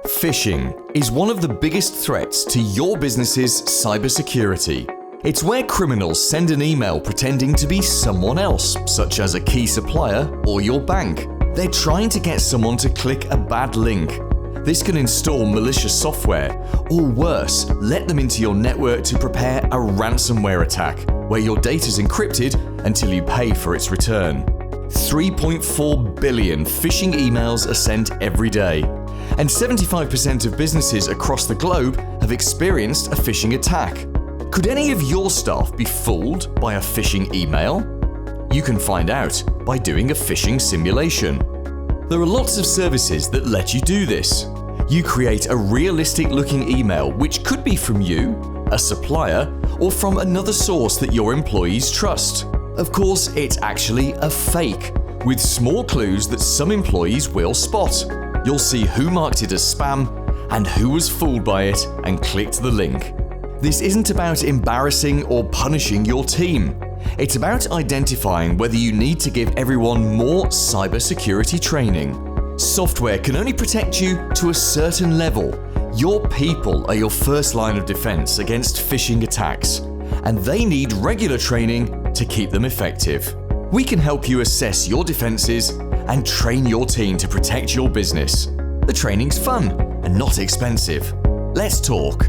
Phishing is one of the biggest threats to your business's cybersecurity. It's where criminals send an email pretending to be someone else, such as a key supplier or your bank. They're trying to get someone to click a bad link. This can install malicious software, or worse, let them into your network to prepare a ransomware attack, where your data's encrypted until you pay for its return. 3.4 billion phishing emails are sent every day, and 75% of businesses across the globe have experienced a phishing attack. Could any of your staff be fooled by a phishing email? You can find out by doing a phishing simulation. There are lots of services that let you do this. You create a realistic-looking email which could be from you, a supplier, or from another source that your employees trust. Of course, it's actually a fake, with small clues that some employees will spot. You'll see who marked it as spam and who was fooled by it and clicked the link. This isn't about embarrassing or punishing your team. It's about identifying whether you need to give everyone more cybersecurity training. Software can only protect you to a certain level. Your people are your first line of defense against phishing attacks, and they need regular training to keep them effective. We can help you assess your defenses and train your team to protect your business. The training's fun and not expensive. Let's talk.